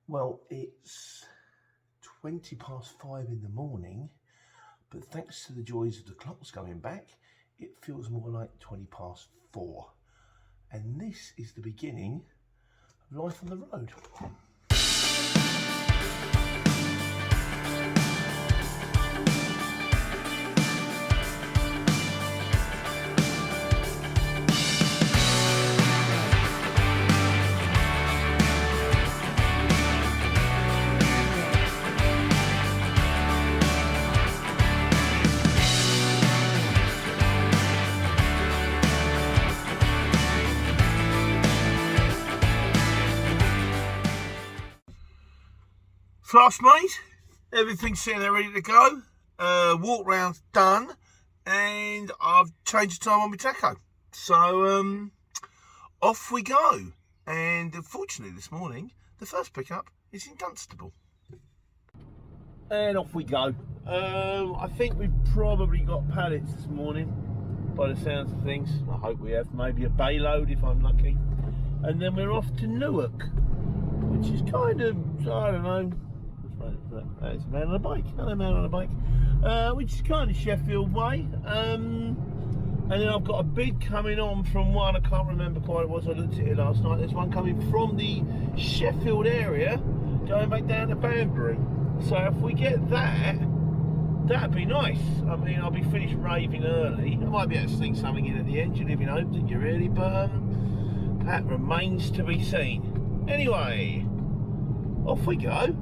Well, it's 20 past 5 in the morning, but thanks to the joys of the clocks going back, it feels more like 20 past 4. And this is the beginning of life on the road. Flush, mate. Everything's sitting there ready to go. Walk round's done, and I've changed the time on my tacho. So off we go. And unfortunately, this morning the first pickup is in Dunstable. And off we go. I think we've probably got pallets this morning, by the sounds of things. I hope we have. Maybe a bay load if I'm lucky. And then we're off to Newark, which is kind of, I don't know. It's a man on a bike, another man on a bike, which is kind of Sheffield way. And then I've got a bid coming on from one, I can't remember quite what it was, I looked at it last night. There's one coming from the Sheffield area going back down to Banbury. So if we get that, that'd be nice. I mean, I'll be finished raving early. I might be able to sneak something in at the end, you live in hope that you really, but that remains to be seen. Anyway, off we go.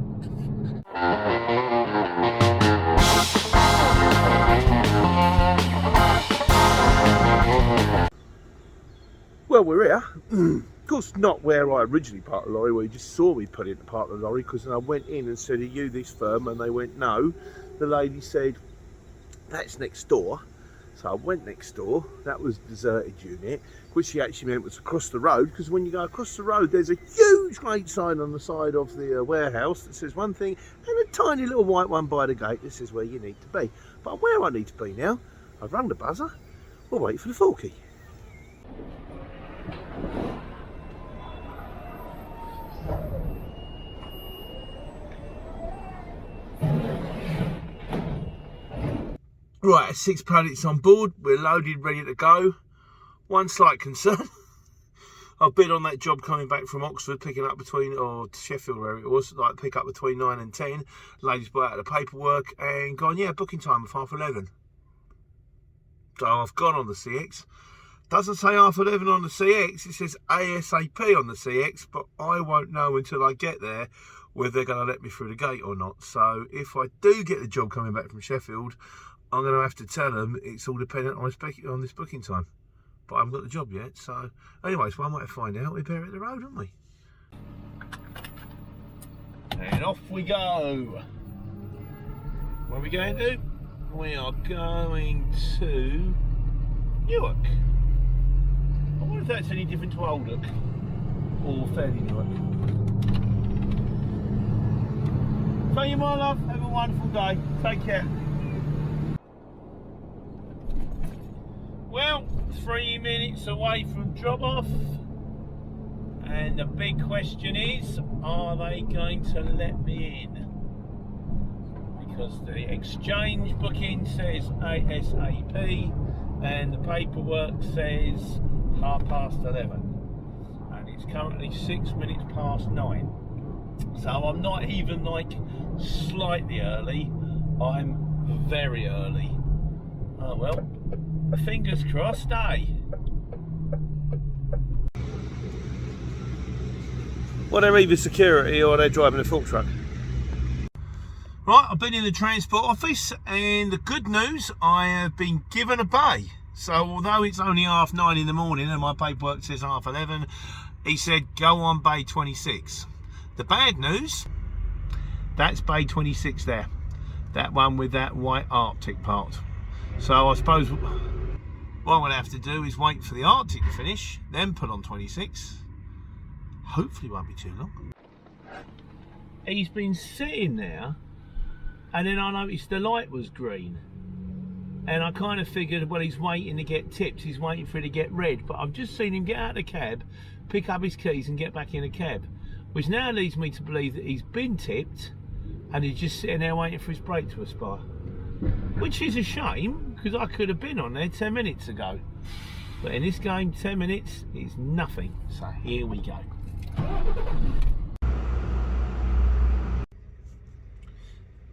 Well, we're here. Of course, not where I originally parked the lorry, where you just saw me put it to park the lorry, because I went in and said, "Are you this firm?" And they went, "No." The lady said, "That's next door." So I went next door. That was deserted unit, which she actually meant was across the road, because when you go across the road, there's a huge great sign on the side of the warehouse that says one thing, and a tiny little white one by the gate that says where you need to be. But I'm where I need to be now. I've rung the buzzer. We'll wait for the forky. Right, 6 pallets on board, we're loaded, ready to go. One slight concern, I've been on that job coming back from Oxford, picking up between, or Sheffield where it was, like pick up between 9 and 10. Ladies brought out the paperwork and gone, yeah, booking time of 11:30. So I've gone on the CX. Doesn't say 11:30 on the CX, it says ASAP on the CX, but I won't know until I get there whether they're going to let me through the gate or not. So if I do get the job coming back from Sheffield, I'm going to have to tell them it's all dependent on this booking time. But I haven't got the job yet, so... Anyways, one way to find out, we better hit the road, haven't we? And off we go. Where are we going to? We are going to Newark. I wonder if that's any different to Oldwick or fairly Newark. Thank you, my love. Have a wonderful day. Take care. Well, 3 minutes away from drop off, and the big question is, are they going to let me in? Because the exchange booking says ASAP and the paperwork says 11:30, and it's currently 6 minutes past 9. So I'm not even like slightly early, I'm very early. Oh well. Fingers crossed, eh? Well, they're either security or they're driving a fork truck. Right, I've been in the transport office, and the good news, I have been given a bay. So although it's only 9:30 in the morning and my paperwork says 11:30, he said go on bay 26. The bad news, that's bay 26 there. That one with that white Arctic part. So I suppose what I'm going to have to do is wait for the Arctic to finish, then put on 26. Hopefully it won't be too long. He's been sitting there, and then I noticed the light was green. And I kind of figured, well, he's waiting to get tips, he's waiting for it to get red. But I've just seen him get out of the cab, pick up his keys and get back in the cab. which now leads me to believe that he's been tipped and he's just sitting there waiting for his brake to expire, which is a shame because I could have been on there 10 minutes ago, but in this game 10 minutes is nothing. So here we go.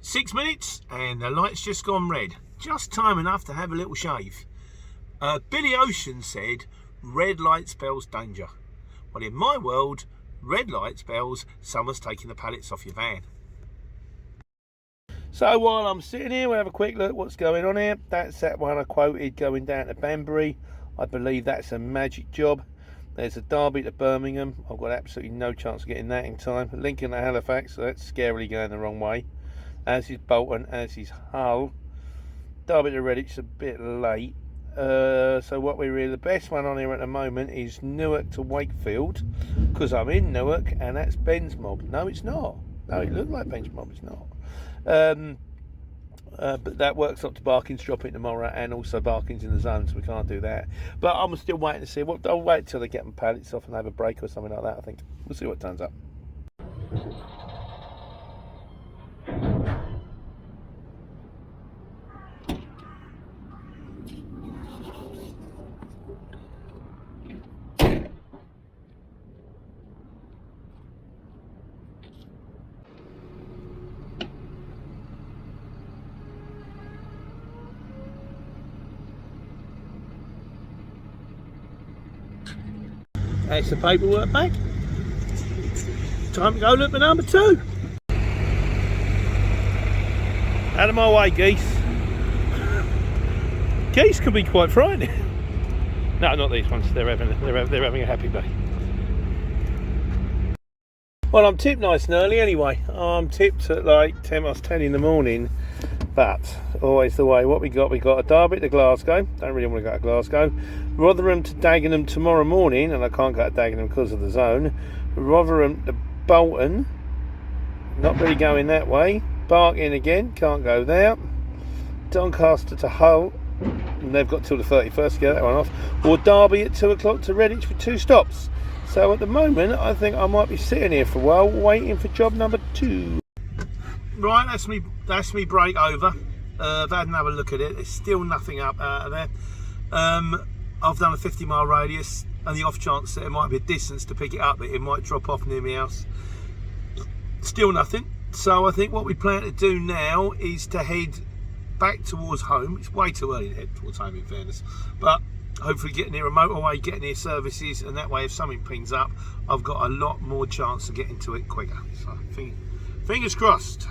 Six minutes and the light's just gone red, just time enough to have a little shave. Billy Ocean said red light spells danger. Well, in my world, red light spells someone's taking the pallets off your van. So while I'm sitting here, we'll have a quick look what's going on here. That's that one I quoted going down to Banbury. I believe that's a magic job. There's a Derby to Birmingham. I've got absolutely no chance of getting that in time. Lincoln to Halifax, so that's scarily going the wrong way. As is Bolton, as is Hull. Derby to Redditch's a bit late. So what we're really, the best one on here at the moment is Newark to Wakefield, because I'm in Newark, and that's Ben's Mob. No, it's not. No, it looked like Ben's Mob. It's not. But that works up to Barking's dropping tomorrow, and also Barking's in the zone, so we can't do that. But I'm still waiting to see. Well, I'll wait till they get them pallets off and have a break or something like that. I think we'll see what turns up. That's the paperwork back. Time to go look for number 2. Out of my way, geese. Geese can be quite frightening. No, not these ones. They're having a happy day. Well, I'm tipped nice and early anyway. I'm tipped at like 10 in the morning. But always the way. What we got a Derby to Glasgow. Don't really want to go to Glasgow. Rotherham to Dagenham tomorrow morning, and I can't go to Dagenham because of the zone. Rotherham to Bolton. Not really going that way. Barking again. Can't go there. Doncaster to Hull. And they've got till the 31st to get that one off. Or Derby at 2 o'clock to Redditch for 2 stops. So at the moment, I think I might be sitting here for a while waiting for job number 2. Right, that's me break over. I've had another look at it. There's still nothing up out of there. I've done a 50-mile radius, and the off chance that it might be a distance to pick it up, but it might drop off near my house. Still nothing. So I think what we plan to do now is to head back towards home. It's way too early to head towards home, in fairness, but hopefully getting near a motorway, getting near services, and that way if something pings up, I've got a lot more chance of getting to it quicker. So fingers crossed.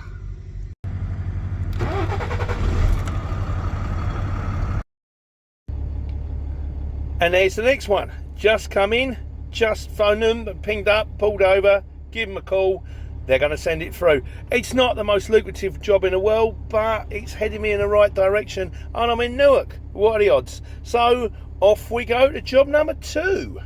And there's the next one. Just come in, just phone them, pinged up, pulled over, give them a call. They're going to send it through. It's not the most lucrative job in the world, but it's heading me in the right direction, and I'm in Newark. What are the odds? So off we go to job number 2.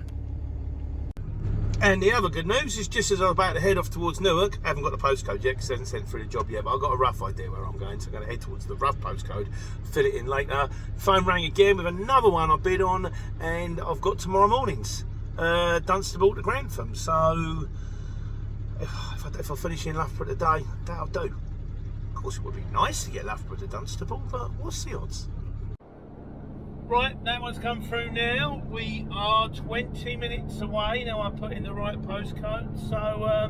And the other good news is, just as I'm about to head off towards Newark, I haven't got the postcode yet because they haven't sent through the job yet, but I've got a rough idea where I'm going, so I'm going to head towards the rough postcode, fill it in later. Phone rang again with another one I bid on, and I've got tomorrow morning's Dunstable to Grantham. So if I finish in Loughborough today, that'll do. Of course, it would be nice to get Loughborough to Dunstable, but what's the odds? Right, that one's come through now. We are 20 minutes away. Now I put in the right postcode. So,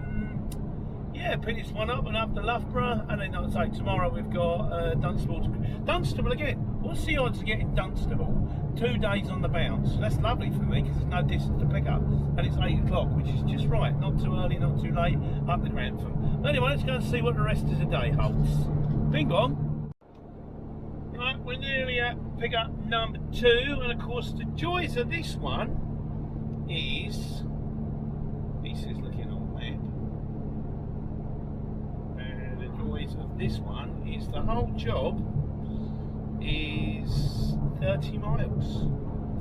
yeah, pick this one up and up to Loughborough. And then, I'd say, tomorrow we've got Dunstable again. What's the odds of getting Dunstable 2 days on the bounce? That's lovely for me because there's no distance to pick up. And it's 8 o'clock, which is just right. Not too early, not too late, up to Grantham. Anyway, let's go and see what the rest of the day holds. Bing bong. Right, we're nearly at pickup number 2, and of course the joys of this one is this is looking on map, and the joys of this one is the whole job is 30 miles,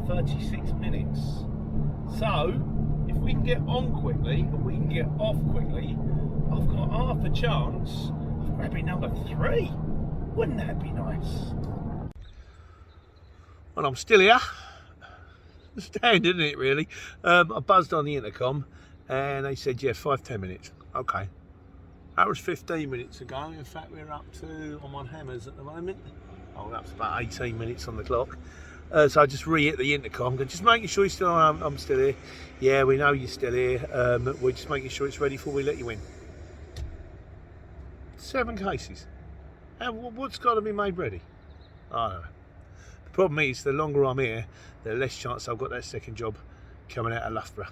36 minutes. So if we can get on quickly and we can get off quickly, I've got half a chance of grabbing number 3. Wouldn't that be nice? Well, I'm still here. Stand, isn't it, really? I buzzed on the intercom, And they said, yeah, 5-10 minutes. Okay. That was 15 minutes ago. In fact, we're up to, I'm on hammers at the moment. Oh, that's about 18 minutes on the clock. So I just re-hit the intercom, just making sure you're still, I'm still here. Yeah, we know you're still here. We're just making sure it's ready before we let you in. 7 cases. And what's got to be made ready? I don't know. The problem is, the longer I'm here, the less chance I've got that second job coming out of Loughborough.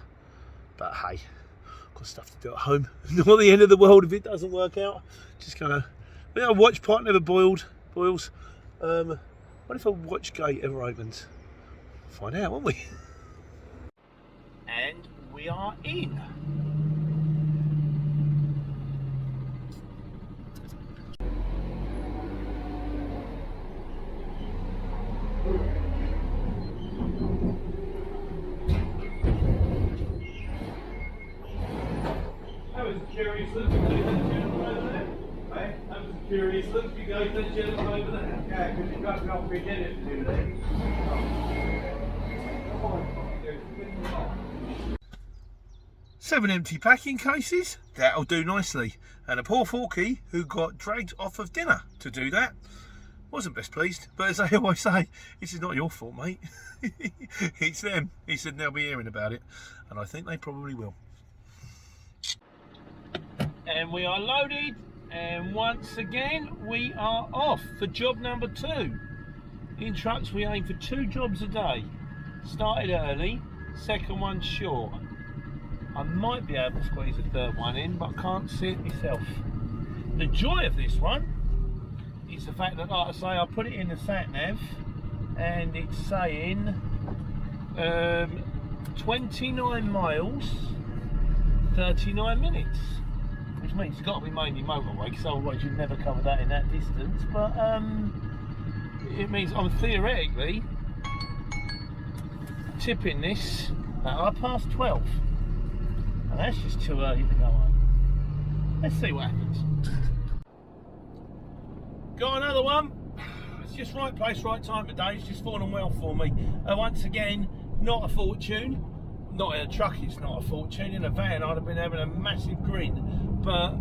But hey, I've got stuff to do at home. Not the end of the world if it doesn't work out. Just kind of, a watch pot never boils. What if a watch gate ever opens? Find out, won't we? And we are in. That was a curious look. That was a curious look. You go to the gentleman over there. Yeah, because you've got no beginning to do that. 7 empty packing cases. That'll do nicely. And a poor Forky who got dragged off of dinner to do that. Wasn't best pleased, but as I always say, this is not your fault, mate. It's them. He said they'll be hearing about it, and I think they probably will. And we are loaded, and once again we are off for job number 2. In trucks we aim for 2 jobs a day. Started early, second one short. I might be able to squeeze a third one in, but I can't see it myself. The joy of this one is the fact that, like I say, I put it in the sat nav and it's saying 29 miles, 39 minutes. Which means it's got to be mainly motorway, because otherwise you'd never cover that in that distance. But it means I'm theoretically tipping this at 12:30, and that's just too early to go home. Let's see what happens. Got another one. It's just right place, right time today. It's just fallen well for me. Once again, not a fortune. Not in a truck, it's not a fortune. In a van, I'd have been having a massive grin. But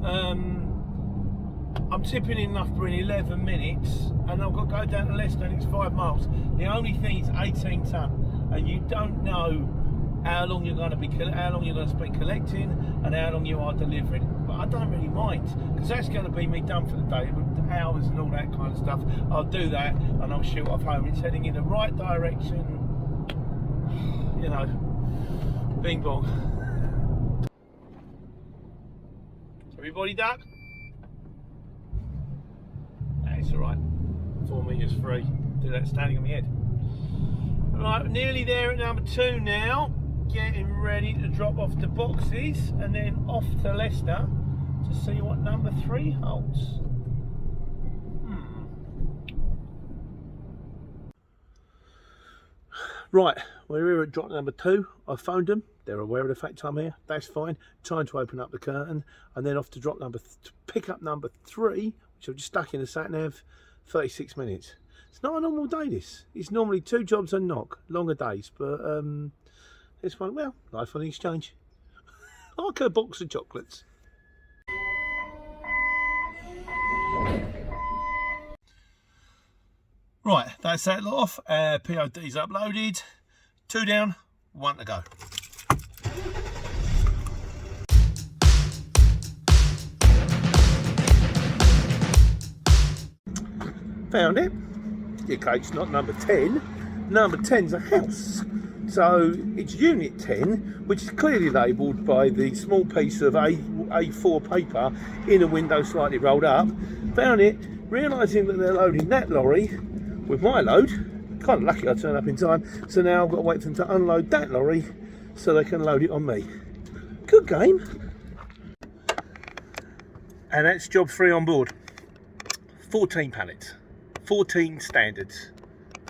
I'm tipping in Loughborough in 11 minutes, and I've got to go down to Leicester, and it's 5 miles. The only thing is 18 tonne, and you don't know how long you're going to spend collecting, and how long you are delivering. But I don't really mind, because that's going to be me done for the day with the hours and all that kind of stuff. I'll do that, and I'll shoot off home. It's heading in the right direction. You know, bing bong. Everybody duck? That's alright. 4 meters free. Do that standing on my head. Right, nearly there at number 2 now. Getting ready to drop off the boxes and then off to Leicester to see what number 3 holds. Right, we're here at drop number 2. I phoned them. They're aware of the fact I'm here. That's fine. Time to open up the curtain, and then off to drop to pick up number 3, which I've just stuck in the sat nav. 36 minutes. It's not a normal day. This. It's normally 2 jobs and knock, longer days. But this one, well, life on the exchange. Like a box of chocolates. Right, that's that lot off. POD's uploaded. 2 down, 1 to go. Found it. Okay, it's not number 10. Number 10's a house. So it's unit 10, which is clearly labelled by the small piece of A4 paper in a window slightly rolled up. Found it, realising that they're loading that lorry with my load. Kind of lucky I turned up in time. So now I've got to wait for them to unload that lorry so they can load it on me. Good game. And that's job 3 on board. 14 pallets. 14 standards.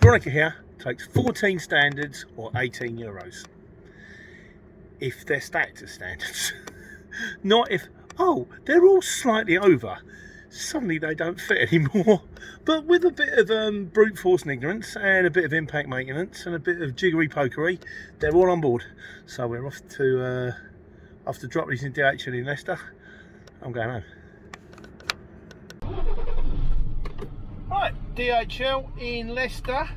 Veronica here takes 14 standards or 18 euros. If they're stacked as standards. Not if, oh, they're all slightly over. Suddenly they don't fit anymore. But with a bit of brute force and ignorance and a bit of impact maintenance and a bit of jiggery pokery, they're all on board. So we're off After dropping these in DHL in Leicester, I'm going home. Right, DHL in Leicester,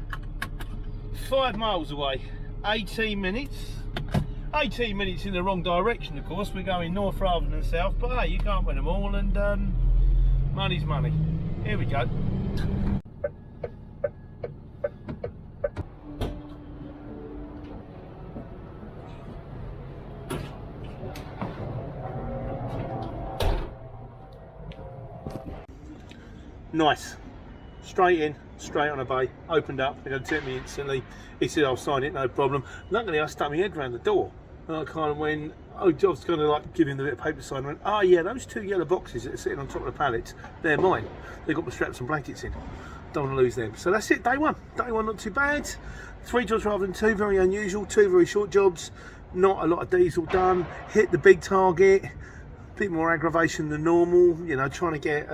5 miles away, 18 minutes. 18 minutes in the wrong direction, of course. We're going north rather than south, but hey, you can't win them all, and money's money. Here we go. Nice. Straight in, straight on a bay, opened up, they're going to tip me instantly. He said I'll sign it, no problem. Luckily I stuck my head around the door and I kind of went, I was going to like give him the bit of paper sign and went, oh yeah, those 2 yellow boxes that are sitting on top of the pallets, they're mine. They've got the straps and blankets in. Don't want to lose them. So that's it, day one. Day one not too bad. 3 jobs rather than 2, very unusual. 2 very short jobs, not a lot of diesel done. Hit the big target, a bit more aggravation than normal, you know, trying to get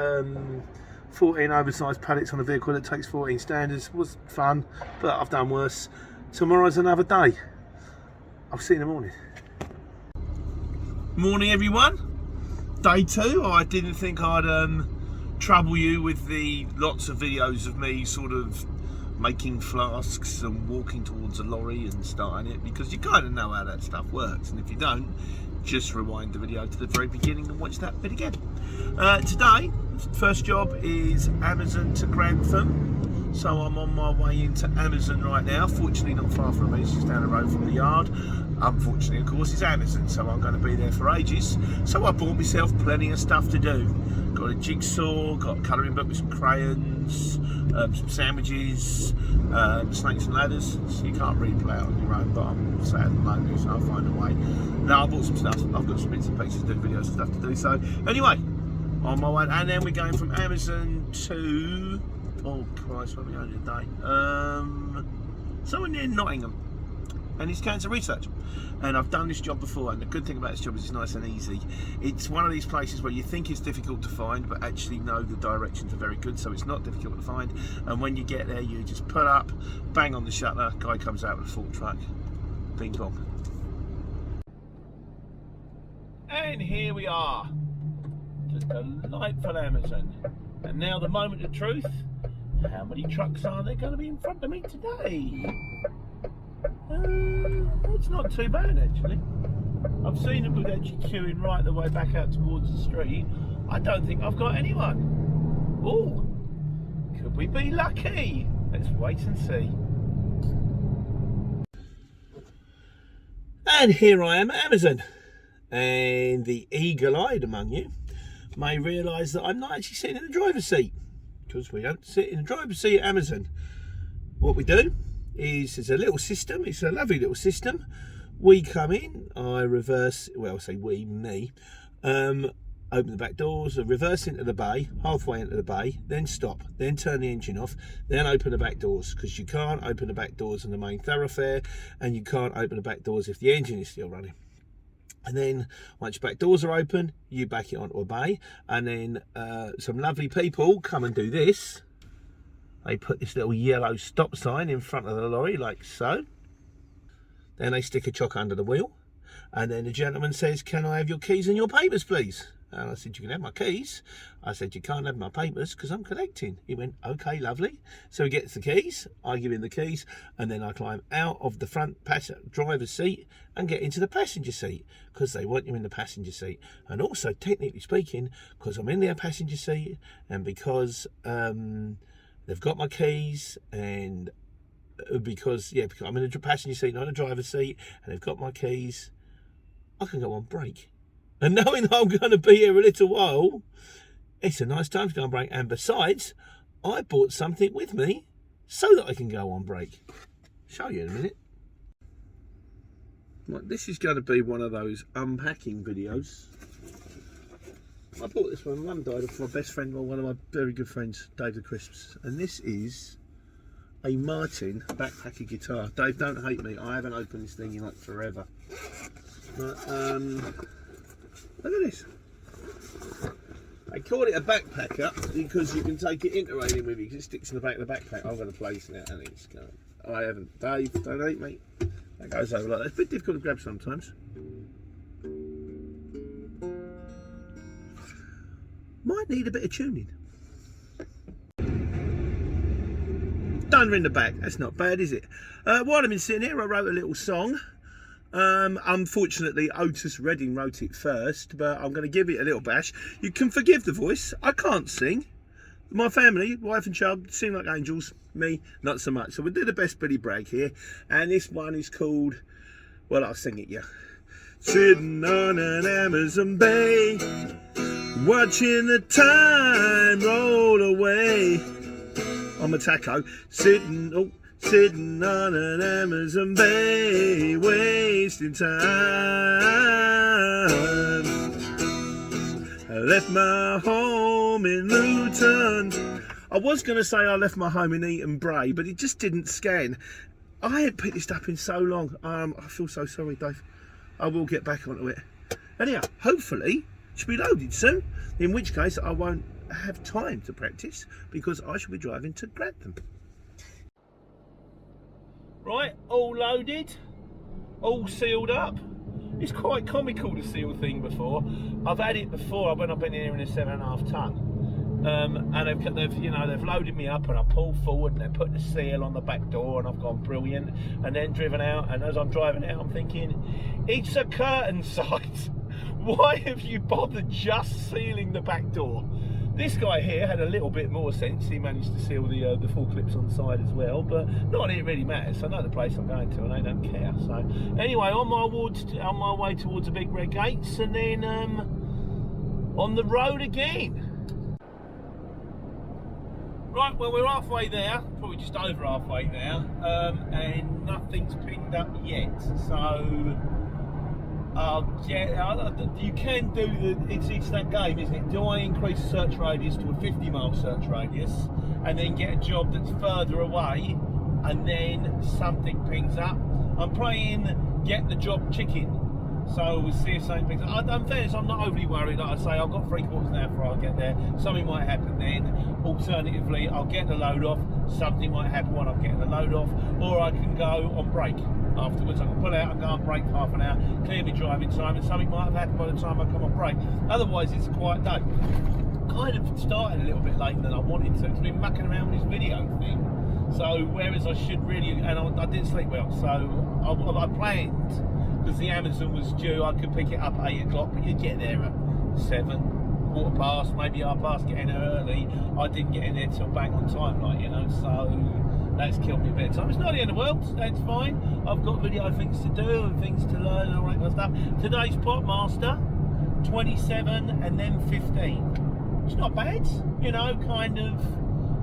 14 oversized pallets on a vehicle that takes 14 standards was fun, but I've done worse. Tomorrow's another day. I'll see you in the morning. Morning everyone. Day 2. I didn't think I'd trouble you with the lots of videos of me sort of making flasks and walking towards a lorry and starting it, because you kind of know how that stuff works, and if you don't, just rewind the video to the very beginning and watch that bit again. Today, first job is Amazon to Grantham. So I'm on my way into Amazon right now. Fortunately not far from me, it's just down the road from the yard. Unfortunately, of course, it's Amazon, so I'm going to be there for ages. So I bought myself plenty of stuff to do. Got a jigsaw, got a colouring book with some crayons, some sandwiches, snakes and ladders. So you can't really play it on your own, but I'm sad at the moment, so I'll find a way. Now I bought some stuff. I've got some bits and pieces to do, videos and stuff to do. So anyway, on my way, and then we're going from Amazon to, oh Christ, where are we going today? Somewhere near Nottingham, and it's cancer research. And I've done this job before, and the good thing about this job is it's nice and easy. It's one of these places where you think it's difficult to find, but actually no, the directions are very good, so it's not difficult to find. And when you get there, you just pull up, bang on the shutter, guy comes out with a fork truck, bing bong. And here we are, just a delightful Amazon. And now the moment of truth. How many trucks are there going to be in front of me today? It's not too bad actually. I've seen them actually queuing right the way back out towards the street. I don't think I've got anyone. Oh, could we be lucky? Let's wait and see. And here I am at Amazon, and the eagle-eyed among you may realise that I'm not actually sitting in the driver's seat, because we don't sit in the driver's seat at Amazon. What we do is, it's a little system, it's a lovely little system. We come in, I reverse, well, I say we, me, open the back doors, reverse into the bay, halfway into the bay, then stop, then turn the engine off, then open the back doors, because you can't open the back doors in the main thoroughfare, and you can't open the back doors if the engine is still running. And then once your back doors are open, you back it onto a bay, and then some lovely people come and do this. They put this little yellow stop sign in front of the lorry, like so. Then they stick a chock under the wheel, and then the gentleman says, "Can I have your keys and your papers, please?" And I said, "You can have my keys." I said, "You can't have my papers because I'm collecting." He went, "Okay, lovely." So he gets the keys, I give him the keys, and then I climb out of the front driver's seat and get into the passenger seat, because they want you in the passenger seat. And also, technically speaking, because I'm in their passenger seat, and because they've got my keys, and because I'm in the passenger seat, not in the driver's seat, and they've got my keys, I can go on break. And knowing that I'm going to be here a little while, it's a nice time to go on break. And besides, I bought something with me so that I can go on break. Show you in a minute. Right, this is going to be one of those unpacking videos. I bought this when my mum died off my best friend, or one of my very good friends, Dave the Crisps. And this is a Martin backpacker guitar. Dave, don't hate me. I haven't opened this thing in like forever. But, look at this. They call it a backpacker because you can take it interrailing with you, because it sticks in the back of the backpack. I've got a place now, and it's going. I haven't. Dave, don't hate me. That goes over like that. It's a bit difficult to grab sometimes. might need a bit of tuning. Done in the back, that's not bad, is it? While I've been sitting here, I wrote a little song. Unfortunately, Otis Redding wrote it first, but I'm going to give it a little bash. You can forgive the voice, I can't sing. My family, wife and child, sing like angels. Me, not so much. So we'll do the best Billy Bragg here. And this one is called, well, I'll sing it, yeah. Sitting on an Amazon bay, watching the time roll away. I'm a taco, sitting on an Amazon bay, wasting time. I left my home in Luton. I was going to say I left my home in Eaton Bray, but it just didn't scan. I ain't picked this up in so long. I feel so sorry, Dave. I will get back onto it. Anyhow, hopefully, it should be loaded soon. In which case, I won't have time to practice because I shall be driving to Grantham. Right, all loaded, all sealed up. It's quite comical to seal thing before. I've had it before when I've been here in a 7.5 tonne. And they've loaded me up and I pull forward and they put the seal on the back door and I've gone brilliant, and then driven out, and as I'm driving out I'm thinking, it's a curtain sight. Why have you bothered just sealing the back door? This guy here had a little bit more sense. He managed to seal the full clips on the side as well, but not that it really matters. I know the place I'm going to and I don't care. So anyway, on my way towards the big red gates, and then on the road again. Right, well, we're halfway there, probably just over halfway there, and nothing's pinged up yet. So yeah, you can do it's that game, isn't it? Do I increase the search radius to a 50-mile search radius and then get a job that's further away and then something pings up? I'm playing get the job chicken, so we'll see if something pings up. In fairness, I'm not overly worried. Like I say, I've got 3/4 of an hour before I get there. Something might happen then. Alternatively, I'll get the load off. Something might happen when I'm getting the load off, or I can go on break afterwards. I can pull out and go on break for half an hour, clear my driving time, and something might have happened by the time I come on break. Otherwise, it's a quiet day. Kind of started a little bit later than I wanted to. It's been mucking around with this video thing. So whereas I should really, and I didn't sleep well, so I planned, because the Amazon was due, I could pick it up at 8 o'clock, but you'd get there at 7, 1:15, maybe 1:30, get in there early. I didn't get in there till bang on time, like, you know, so that's killed me a bit of time. It's not the end of the world, that's fine. I've got video things to do and things to learn and all that kind of stuff. Today's pot master, 27 and then 15. It's not bad, you know, kind of.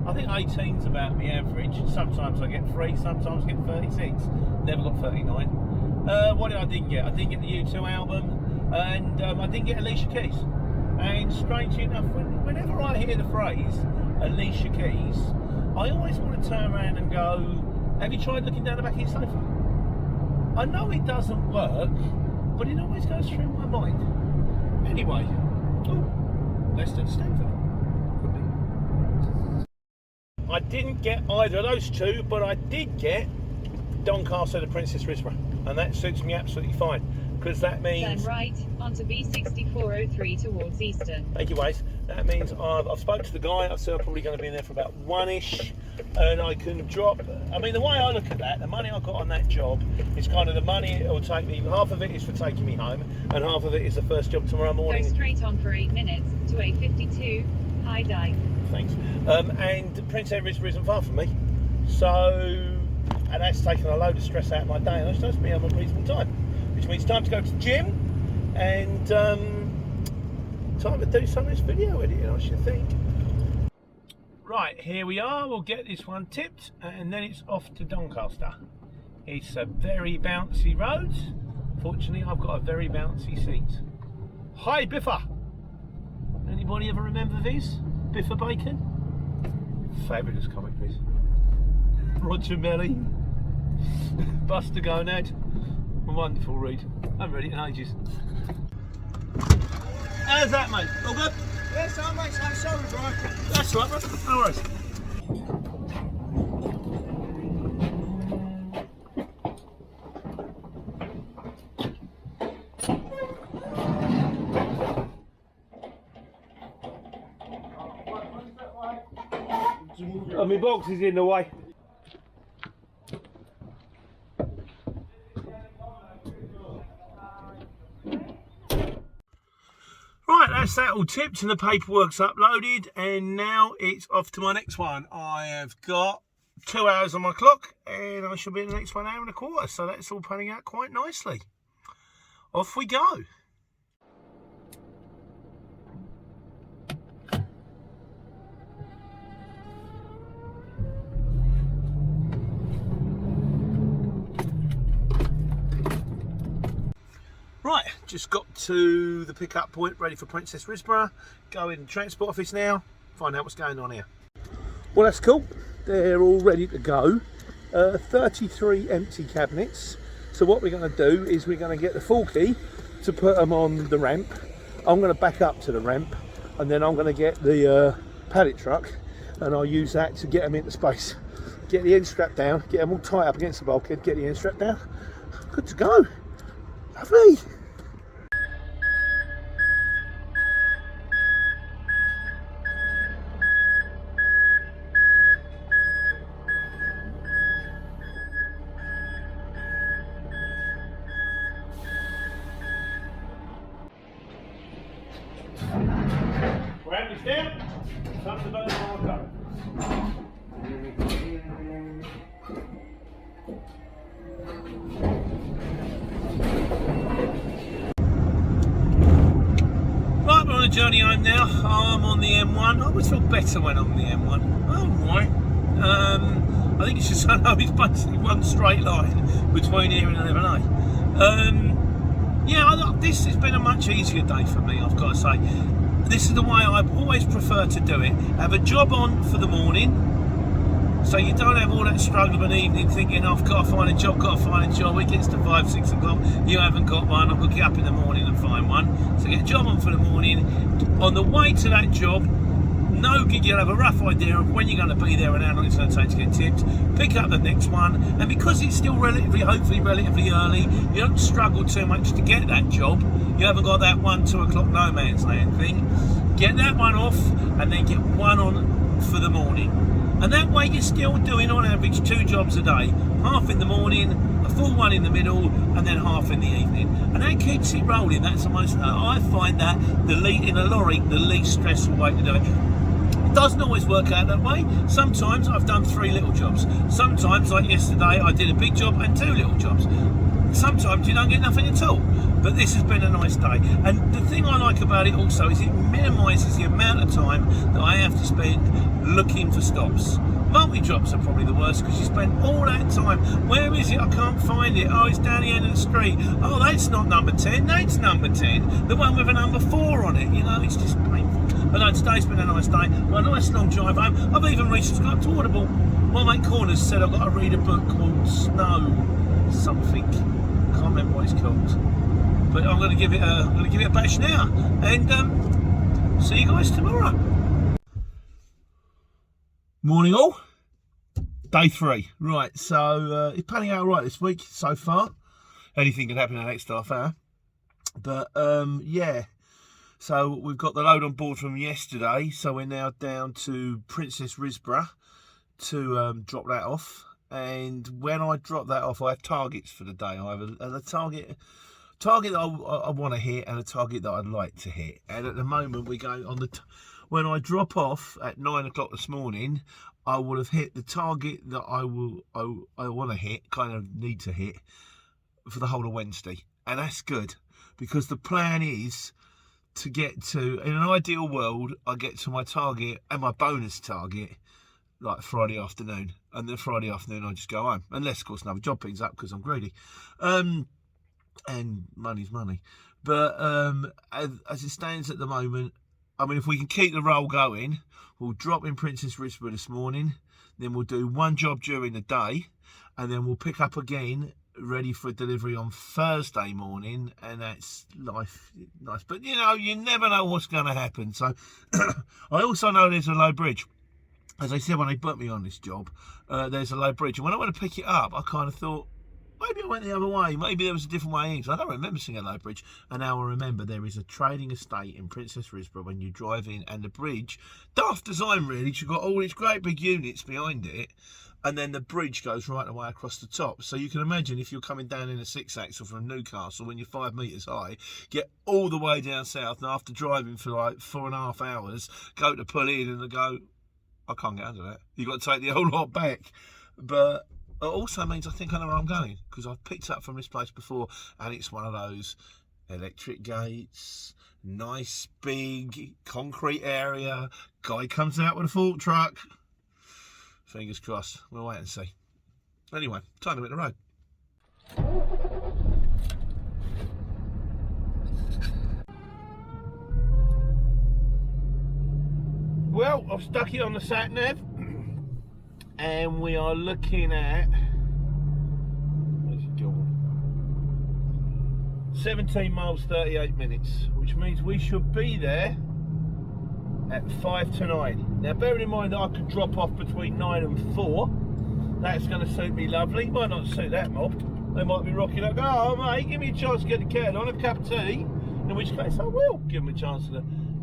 I think 18's about the average. Sometimes I get 3, sometimes I get 36. Never got 39. What did I didn't get? I didn't get the U2 album, and I didn't get Alicia Keys. And strangely enough, whenever I hear the phrase Alicia Keys, I always want to turn around and go, have you tried looking down the back of your sofa? I know it doesn't work, but it always goes through my mind. Anyway, let's do Stanford. I didn't get either of those two, but I did get Doncaster to Princess Risborough, and that suits me absolutely fine, because that means... Turn right onto B6403 towards Eastern. Thank you, Waze. That means I've spoke to the guy. I've said I'm probably going to be in there for about 1-ish, and I can drop... I mean, the way I look at that, the money I got on that job is kind of the money it will take me. Half of it is for taking me home, and half of it is the first job tomorrow morning. Go straight on for 8 minutes to A52, High Dyke. Thanks. And Prince Edward's isn't far from me, so... And that's taken a load of stress out of my day, and it's supposed to be on a reasonable time, which means time to go to the gym and time to do some of this video editing, I should think. Right, here we are. We'll get this one tipped, and then it's off to Doncaster. It's a very bouncy road. Fortunately, I've got a very bouncy seat. Hi, Biffa. Anybody ever remember this? Biffa Bacon? Fabulous comic viz. Roger Melly, Buster Gonad, a wonderful read. I haven't read it in ages. How's that, mate? All good? Yes, I'm mate, I'm sorry, bro. That's right, bro. No worries. My box is in the way. Right, that's that all tipped and the paperwork's uploaded, and now it's off to my next one. I have got 2 hours on my clock and I shall be in the next 1 hour and a quarter, so that's all panning out quite nicely. Off we go. Right, just got to the pickup point, ready for Princess Risborough. Go in the transport office now, find out what's going on here. Well, that's cool. They're all ready to go. 33 empty cabinets. So what we're going to do is we're going to get the full key to put them on the ramp. I'm going to back up to the ramp, and then I'm going to get the pallet truck, and I'll use that to get them into space. Get the end strap down, get them all tight up against the bulkhead, get the end strap down. Good to go. Lovely. Ramp is down, time to burn the marker. Right, we're on a journey home now. I'm on the M1. I always feel better when I'm on the M1. Oh, why? I think it's just I know it's basically one straight line between here and 11A. Yeah, this has been a much easier day for me, I've got to say. This is the way I always prefer to do it. Have a job on for the morning, so you don't have all that struggle of an evening thinking, oh, I've got to find a job, It gets to 5, 6 o'clock, you haven't got one, I've got to get up in the morning and find one. So get a job on for the morning. On the way to that job, you'll have a rough idea of when you're going to be there and how long it's going to take to get tipped. Pick up the next one, and because it's still hopefully relatively early, you don't struggle too much to get that job. You haven't got that 1, 2 o'clock no man's land thing. Get that one off, and then get one on for the morning. And that way you're still doing on average 2 jobs a day. Half in the morning, a full one in the middle, and then half in the evening. And that keeps it rolling. That's the most, I find that in a lorry, the least stressful way to do it. Doesn't always work out that way. Sometimes I've done 3 little jobs. Sometimes, like yesterday, I did a big job and 2 little jobs. Sometimes you don't get nothing at all. But this has been a nice day. And the thing I like about it also is it minimises the amount of time that I have to spend looking for stops. Multi-drops are probably the worst because you spend all that time. Where is it? I can't find it. Oh, it's down the end of the street. Oh, that's not number 10. That's number 10. The one with a number 4 on it. You know, it's just painful. But no, today's been a nice day. Got a nice long drive home. I've even reached, got to Audible. One of my corners said I've got to read a book called Snow something. Can't remember what it's called. But I'm going to give it a bash now. And see you guys tomorrow. Morning all. Day 3. Right, so it's panning out right this week so far. Anything can happen in the next half hour. But yeah. So we've got the load on board from yesterday. So we're now down to Princess Risborough to drop that off. And when I drop that off, I have targets for the day. I have a target that I want to hit and a target that I'd like to hit. And at the moment we're going on when I drop off at 9 o'clock this morning, I will have hit the target that I want to hit, kind of need to hit, for the whole of Wednesday. And that's good, because the plan is to get to, in an ideal world, I get to my target and my bonus target like Friday afternoon. And then Friday afternoon I just go home. Unless, of course, another job picks up because I'm greedy. And money's money. But as it stands at the moment, I mean, if we can keep the roll going, we'll drop in Princess Risborough this morning, then we'll do 1 job during the day, and then we'll pick up again, ready for delivery on Thursday morning, and that's life. Nice. But, you know, you never know what's going to happen. So I also know there's a low bridge. As I said when they put me on this job, there's a low bridge. And when I went to pick it up, I kind of thought, Maybe I went the other way. Maybe there was a different way in. 'Cause I don't remember seeing a low bridge. And now I remember there is a trading estate in Princess Risborough when you drive in, and the bridge, daft design really, you've got all these great big units behind it, and then the bridge goes right away across the top. So you can imagine if you're coming down in a 6-axle from Newcastle when you're 5 metres high, get all the way down south, and after driving for like 4.5 hours, go to pull in and go, I can't get under that. You've got to take the whole lot back. But it also means I think I know where I'm going, because I've picked up from this place before, and it's one of those electric gates, nice big concrete area, guy comes out with a fork truck. Fingers crossed. We'll wait and see. Anyway, time to hit the road. Well, I've stuck it on the sat nav, and we are looking at, where's it going? 17 miles 38 minutes, which means we should be there at 5 to 9. Now bearing in mind that I could drop off between 9 and 4, that's going to suit me lovely. Might not suit that mob. They might be rocking up, oh mate, give me a chance to get the kettle on, have a cup of tea, in which case I will give them a chance to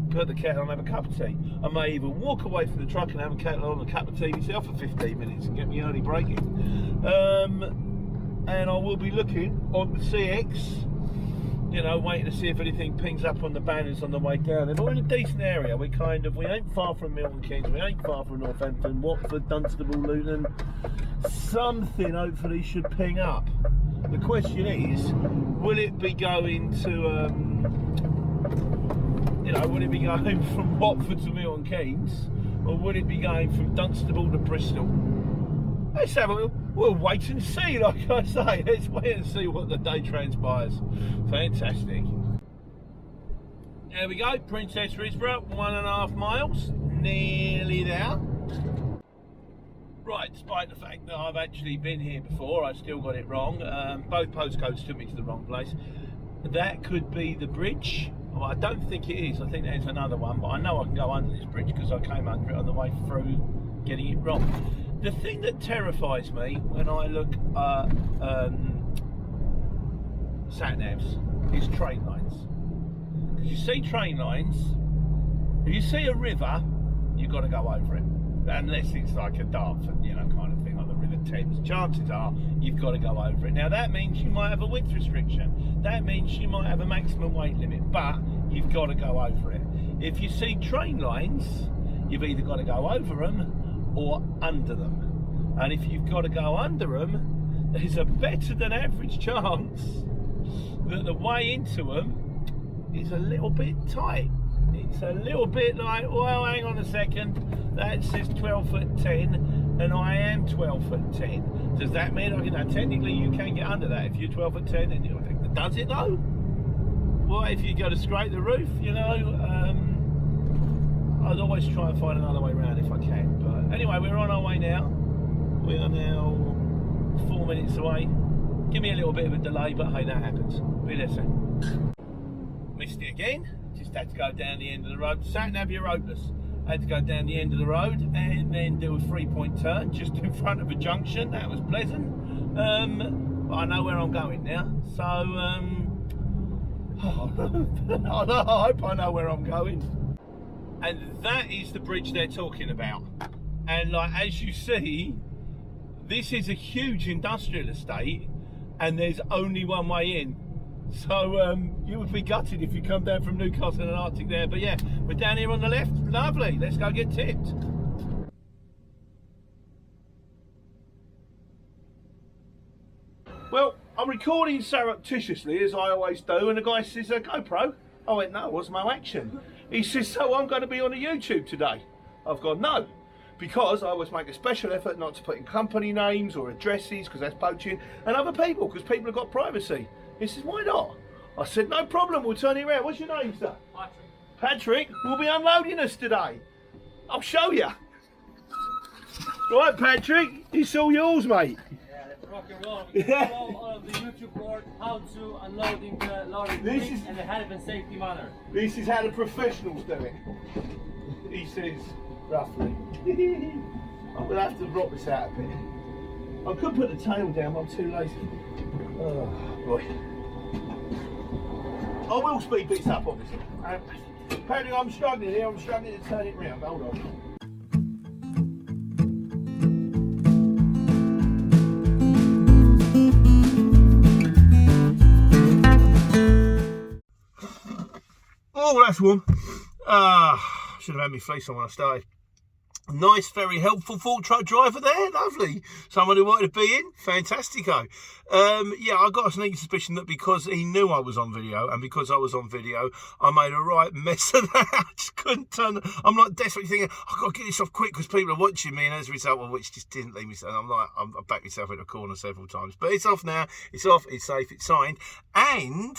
put the kettle on and have a cup of tea. I may even walk away from the truck and have a kettle on and a cup of tea myself for 15 minutes and get me early breaking. And I will be looking on the CX, you know, waiting to see if anything pings up on the banners on the way down there. But we're in a decent area. We ain't far from Milton Keynes, we ain't far from Northampton, Watford, Dunstable, Luton. Something hopefully should ping up. The question is, will it be going to, will it be going from Watford to Milton Keynes, or will it be going from Dunstable to Bristol? Let's have a, we'll wait and see, like I say. Let's wait and see what the day transpires. Fantastic. There we go, Princess Risborough, 1.5 miles, nearly there. Right, despite the fact that I've actually been here before, I still got it wrong. Both postcodes took me to the wrong place. That could be the bridge. Well, I don't think it is. I think there's another one, but I know I can go under this bridge because I came under it on the way through getting it wrong. The thing that terrifies me when I look at sat navs is train lines. Because you see train lines, if you see a river, you've got to go over it. Unless it's like a Dartford, kind of thing, like the River Thames. Chances are you've got to go over it. Now that means you might have a width restriction. That means you might have a maximum weight limit, but you've got to go over it. If you see train lines, you've either got to go over them or under them. And if you've got to go under them, there's a better than average chance that the way into them is a little bit tight. It's a little bit like, well, hang on a second, that says 12 foot 10 and I am 12 foot 10. Does that mean technically you can get under that if you're 12 foot 10? And does it though? Well, if you go to scrape the roof, I'd always try and find another way around if I can. But anyway, we're on our way now. We are now 4 minutes away. Give me a little bit of a delay, but hey, that happens. Be there soon. Missed it again. Just had to go down the end of the road. Sat nav, you're hopeless. Had to go down the end of the road and then do a 3-point turn just in front of a junction. That was pleasant. But I know where I'm going now. So I hope I know where I'm going. And that is the bridge they're talking about. And like, as you see, this is a huge industrial estate and there's only one way in. So you would be gutted if you come down from Newcastle and Arctic there. But yeah, we're down here on the left. Lovely. Let's go get tipped. Well, I'm recording surreptitiously, as I always do, and the guy says, GoPro? I went, no, it was no action. He says, so I'm going to be on a YouTube today. I've gone, no. Because I always make a special effort not to put in company names or addresses, because that's poaching, and other people, because people have got privacy. He says, why not? I said, no problem, we'll turn it around. What's your name, sir? Patrick. Patrick will be unloading us today. I'll show you. Right, Patrick, it's all yours, mate. Yeah, let's rock and roll. We follow all of the YouTube board, how to unloading the lorry and the health and safety manner. This is how the professionals do it. He says, roughly. I'm going to have to rock this out a bit. I could put the tail down, but I'm too lazy. Oh, boy. I will speed bits up, obviously. Apparently I'm struggling here, I'm struggling to turn it round. Hold on. Oh, that's warm. Should have had me fleece on when I started. Nice, very helpful fork truck driver there. Lovely. Someone who wanted to be in. Fantastico. Yeah, I got a sneaky suspicion that because he knew I was on video, and because I was on video, I made a right mess of that. I just couldn't turn. I'm like desperately thinking, I've got to get this off quick because people are watching me, and as a result, well, which just didn't leave me. And I'm like, I backed myself into a corner several times. But it's off now. It's off. It's safe. It's signed. And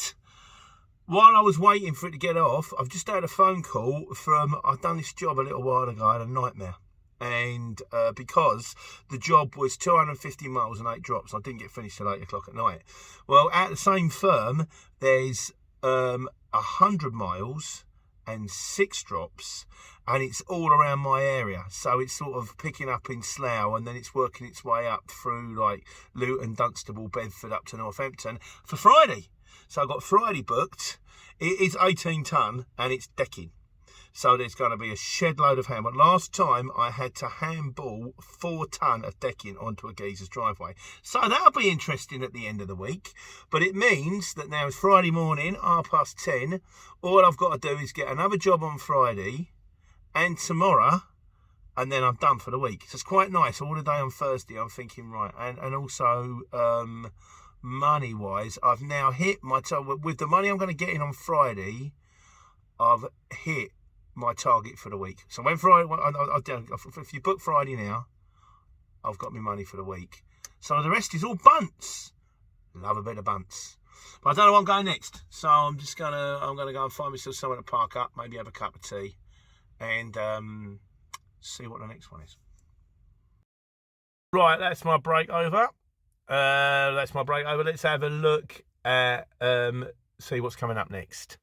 while I was waiting for it to get off, I've just had a phone call from, I've done this job a little while ago, I had a nightmare. And because the job was 250 miles and 8 drops, I didn't get finished till 8 o'clock at night. Well, at the same firm, there's 100 miles and 6 drops, and it's all around my area. So it's sort of picking up in Slough, and then it's working its way up through like Luton, Dunstable, Bedford, up to Northampton for Friday. So I've got Friday booked. It is 18 tonne and it's decking. So there's going to be a shed load of hand. But last time I had to handball 4 tonne of decking onto a geezer's driveway. So that'll be interesting at the end of the week. But it means that now it's Friday morning, 10:30. All I've got to do is get another job on Friday and tomorrow, and then I'm done for the week. So it's quite nice. All the day on Thursday I'm thinking, right. And also money wise, I've now hit my target. With the money I'm going to get in on Friday, I've hit my target for the week. So when Friday, if you book Friday now, I've got my money for the week. So the rest is all bunts. Love a bit of bunts. But I don't know where I'm going next. So I'm gonna go and find myself somewhere to park up, maybe have a cup of tea, and see what the next one is. Right, that's my break over. Let's have a look at see what's coming up next.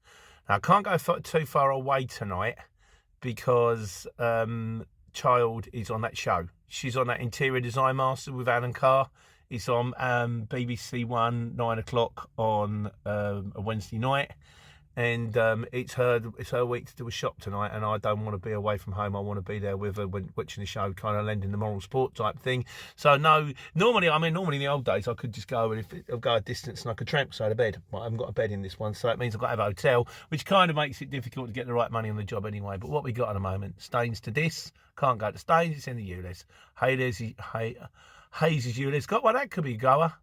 Now I can't go too far away tonight because Child is on that show. She's on that Interior Design Master with Alan Carr. It's on BBC One 9 o'clock on a Wednesday night, and it's her week to do a shop tonight, and I don't want to be away from home. I want to be there with her when watching the show, kind of lending the moral support type thing. So no, normally in the old days I could just go, and I'll go a distance and I could tramp beside a bed. But I haven't got a bed in this one, so it means I've got to have a hotel, which kind of makes it difficult to get the right money on the job anyway. But what we got at the moment, Staines to this, can't go to Staines, it's in the ULEZ. Hayes is ULEZ, got one, that could be a goer.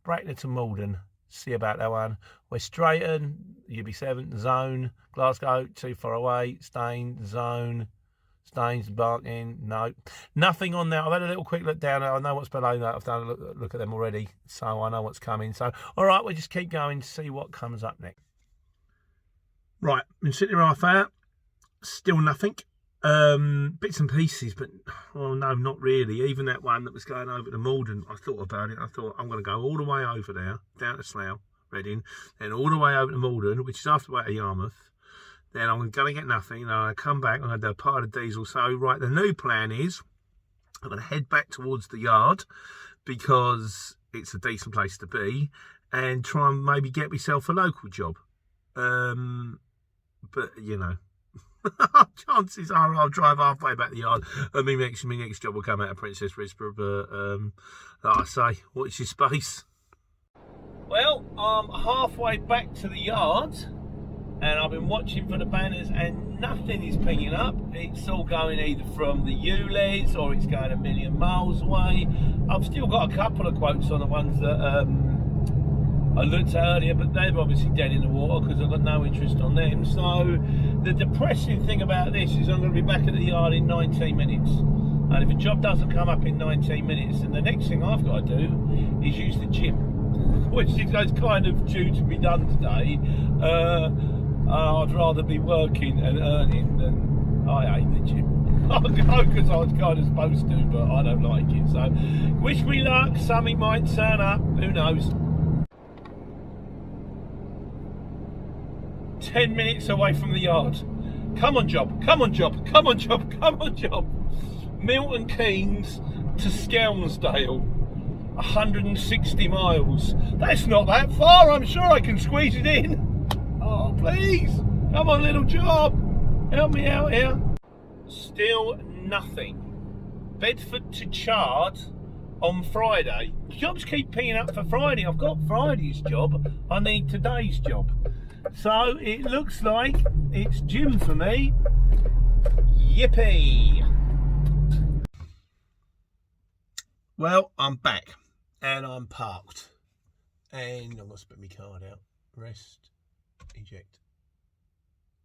Bracknell to Malden, see about that one. West Drayton, UB7, Zone, Glasgow, too far away, Staines, Zone, Staines, Barking, no. Nothing on there. I've had a little quick look down. I know what's below that. I've done a look at them already, so I know what's coming. So, all right, we'll just keep going to see what comes up next. Right, been sitting here half hour, still nothing. Bits and pieces, but well, no, not really. Even that one that was going over to Malden, I thought about it. I thought I'm going to go all the way over there, down to Slough, Reading, then all the way over to Malden, which is after way to Yarmouth. Then I'm going to get nothing. And I come back, I'm going to do a pile of diesel. So, right, the new plan is I'm going to head back towards the yard because it's a decent place to be, and try and maybe get myself a local job. But you know, chances are I'll drive halfway back the yard and my next job will come out of Princess Risborough. But like I say, watch your space. Well, I'm halfway back to the yard and I've been watching for the banners and nothing is pinging up. It's all going either from the ULEZ or it's going a million miles away. I've still got a couple of quotes on the ones that I looked at earlier, but they're obviously dead in the water because I've got no interest on them. So the depressing thing about this is I'm going to be back at the yard in 19 minutes. And if a job doesn't come up in 19 minutes, then the next thing I've got to do is use the gym, which is kind of due to be done today. I'd rather be working and earning than I hate the gym. I go because I was kind of supposed to, but I don't like it. So wish me luck, something might turn up, who knows. 10 minutes away from the yard. Come on job, come on job, come on job, come on job. Milton Keynes to Skelmersdale. 160 miles. That's not that far. I'm sure I can squeeze it in. Oh, please. Come on, little job. Help me out here. Still nothing. Bedford to Chard on Friday. Jobs keep pinging up for Friday. I've got Friday's job. I need today's job. So it looks like it's Jim for me. Yippee! Well, I'm back and I'm parked. And I'm going to spit my card out. Rest, eject.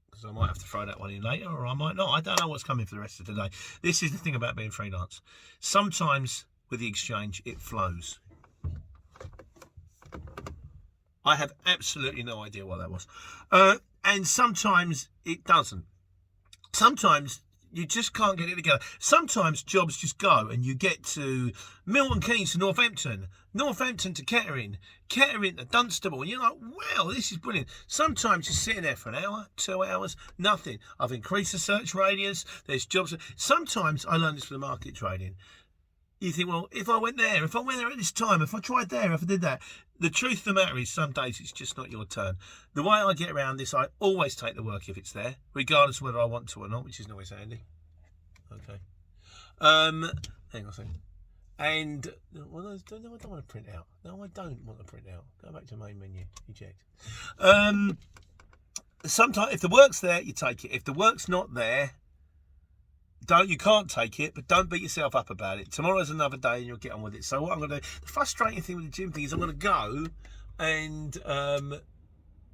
Because I might have to throw that one in later, or I might not. I don't know what's coming for the rest of the day. This is the thing about being freelance. Sometimes with the exchange, it flows. I have absolutely no idea what that was. And sometimes it doesn't. Sometimes you just can't get it together. Sometimes jobs just go and you get to Milton Keynes to Northampton, Northampton to Kettering, Kettering to Dunstable, and you're like, wow, this is brilliant. Sometimes you're sitting there for an hour, 2 hours, nothing. I've increased the search radius, there's jobs. Sometimes, I learned this from the market trading, you think, well, if I went there at this time, if I tried there, if I did that. The truth of the matter is, some days it's just not your turn. The way I get around this, I always take the work if it's there, regardless of whether I want to or not, which isn't always handy. Okay. Hang on a second. And, well, I don't want to print out. No, I don't want to print out. Go back to main menu, eject. Sometimes, if the work's there, you take it. If the work's not there, you can't take it, but don't beat yourself up about it. Tomorrow's another day and you'll get on with it. So what I'm going to do, the frustrating thing with the gym thing is I'm going to go and I'm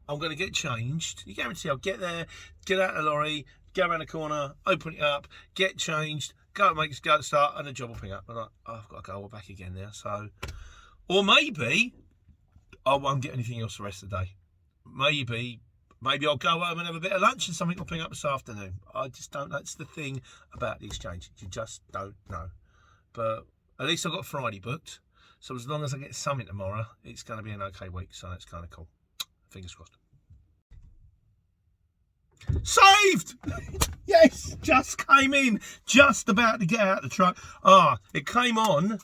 going to get changed. You guarantee I'll get there, get out of the lorry, go around the corner, open it up, get changed, go start, and the job will ping up. And I've got to go back again now. So, or maybe I won't get anything else the rest of the day. Maybe I'll go home and have a bit of lunch and something will ping up this afternoon. I just don't know. That's the thing about the exchange. You just don't know. But at least I've got Friday booked. So as long as I get something tomorrow, it's going to be an okay week. So that's kind of cool. Fingers crossed. Saved! Yes, just came in. Just about to get out of the truck. It came on.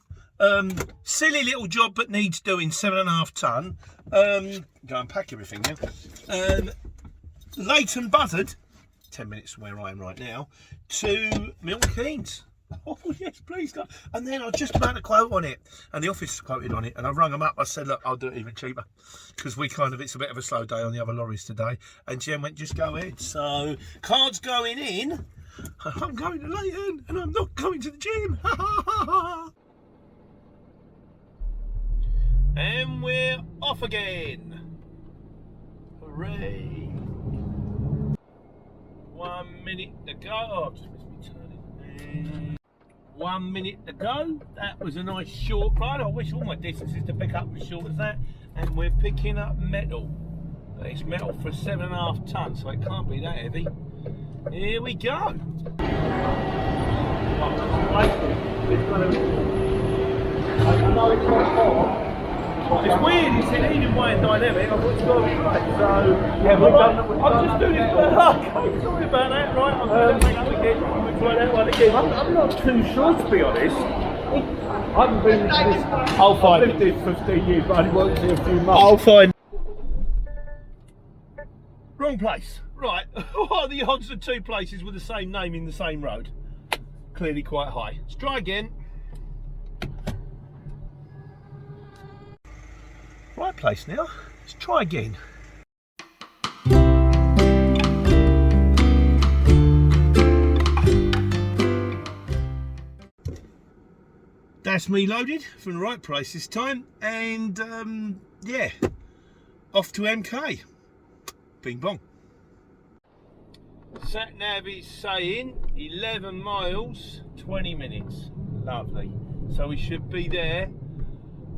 Silly little job, but needs doing, 7.5 ton. Go and pack everything now. Leighton Buzzard, 10 minutes from where I am right now, to Milton Keynes. Oh yes, please go. And then I was just about to quote on it, and the office quoted on it, and I rung them up. I said, look, I'll do it even cheaper, because it's a bit of a slow day on the other lorries today. And Jen went, just go ahead. So cards going in. I'm going to Leighton, and I'm not going to the gym. And we're off again. Hooray. 1 minute to go. Oh, I've just missed me turning. 1 minute to go. That was a nice short ride. I wish all my distances to pick up as short as that. And we're picking up metal. It's metal for 7.5 tons, so it can't be that heavy. Here we go. It's weird, it's an even way of dynamic. I've got to go right, so yeah, we've done. I'm just doing it for luck. Sorry about that, right? I'm going to make up again. We'll try that one again. I'm not too sure, to be honest. I haven't been in this. I'll find. I've lived here 15 years, but I only worked here a few months. I'll find. Wrong place. Right. What are the odds of 2 places with the same name in the same road? Clearly quite high. Let's try again. Right place now. Let's try again. That's me loaded from the right place this time, and yeah, off to MK. Bing bong. Sat nav is saying 11 miles, 20 minutes. Lovely. So we should be there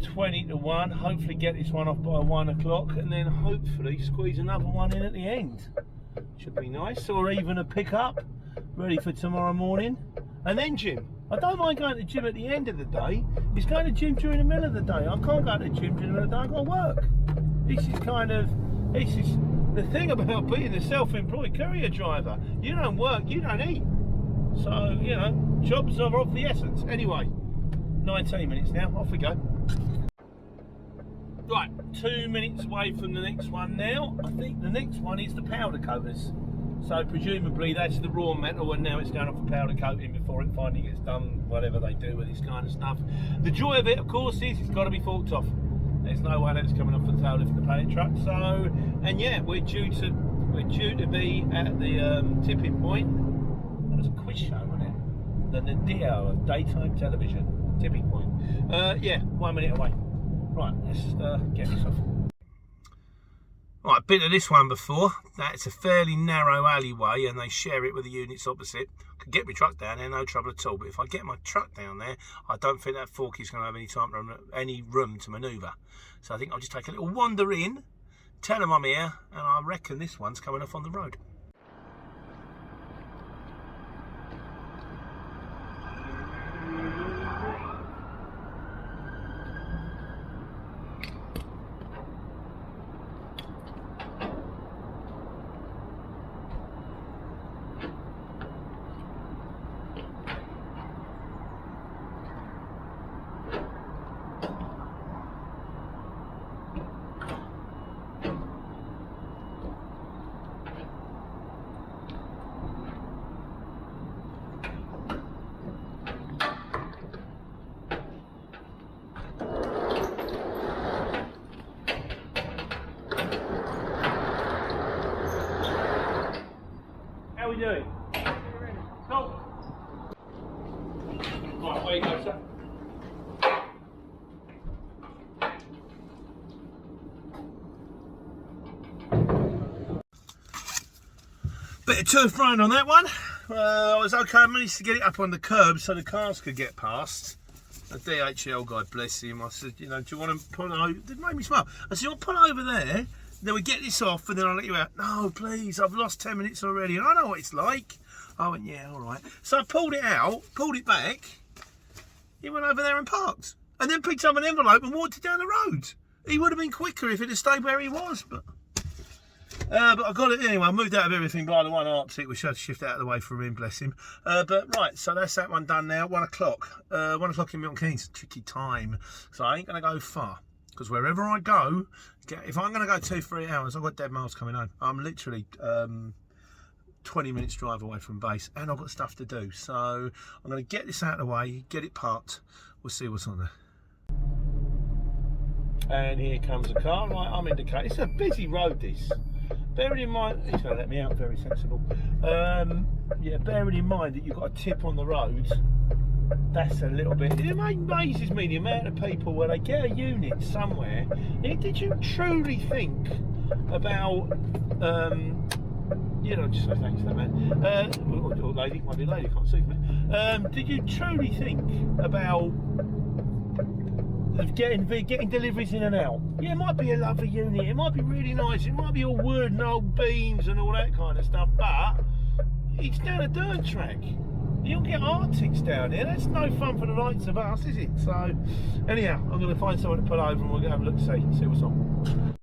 20 to 1, hopefully get this one off by 1 o'clock, and then hopefully squeeze another one in at the end. Should be nice, or even a pickup ready for tomorrow morning. And then gym. I don't mind going to the gym at the end of the day. It's going to the gym during the middle of the day. I can't go to the gym during the middle of the day. I've got to work. This is the thing about being a self-employed courier driver. You don't work, you don't eat. So, you know, jobs are of the essence. Anyway, 19 minutes now, off we go. Right, 2 minutes away from the next one now. I think the next one is the powder coaters. So presumably that's the raw metal, and now it's going off for powder coating before it finally gets done, whatever they do with this kind of stuff. The joy of it, of course, is it's got to be forked off. There's no way that's coming off the tail lift of the pallet truck. So, and yeah, we're due to be at the tipping point. That was a quiz show, wasn't it? The nadir of daytime television. Tipping point. Yeah, 1 minute away. Right, let's get this off. Right, I've been to this one before. That's a fairly narrow alleyway, and they share it with the units opposite. Could get my truck down there, no trouble at all. But if I get my truck down there, I don't think that fork is going to have any room to manoeuvre. So I think I'll just take a little wander in, tell them I'm here, and I reckon this one's coming off on the road. How are we doing? Cool. Right, where you go, sir? Bit of to and fro on that one. I was okay, I managed to get it up on the curb so the cars could get past. The DHL guy, bless him, I said, you know, do you want to pull over? It made me smile. I said, I'll pull over there, then we get this off and then I'll let you out. No, please, I've lost 10 minutes already and I know what it's like. I went, yeah, all right. So I pulled it out, pulled it back. He went over there and parked. And then picked up an envelope and walked it down the road. He would have been quicker if he'd have stayed where he was, but I got it anyway. I moved out of everything by the one Arctic, which I had to shift out of the way for him, bless him. But right, so that's that one done now. 1 o'clock. 1 o'clock in Milton Keynes, tricky time. So I ain't going to go far. Because wherever I go, if I'm going to go 2-3 hours, I've got dead miles coming home. I'm literally 20 minutes drive away from base, and I've got stuff to do. So I'm going to get this out of the way, get it parked. We'll see what's on there. And here comes the car. Right, I'm indicating. It's a busy road, this. Bearing in mind, he's going to let me out, very sensible. Yeah, bearing in mind that you've got a tip on the road, that's a little bit. It amazes me the amount of people where they get a unit somewhere. Did you truly think about, you know, just say thanks to that man, or lady, might be a lady, can't see me. Did you truly think about getting deliveries in and out? Yeah, it might be a lovely unit, it might be really nice, it might be all wood and old beams and all that kind of stuff, but it's down a dirt track. You'll get Arctics down here. That's no fun for the likes of us, is it? So anyhow, I'm going to find someone to pull over and we'll go have a look, see what's on.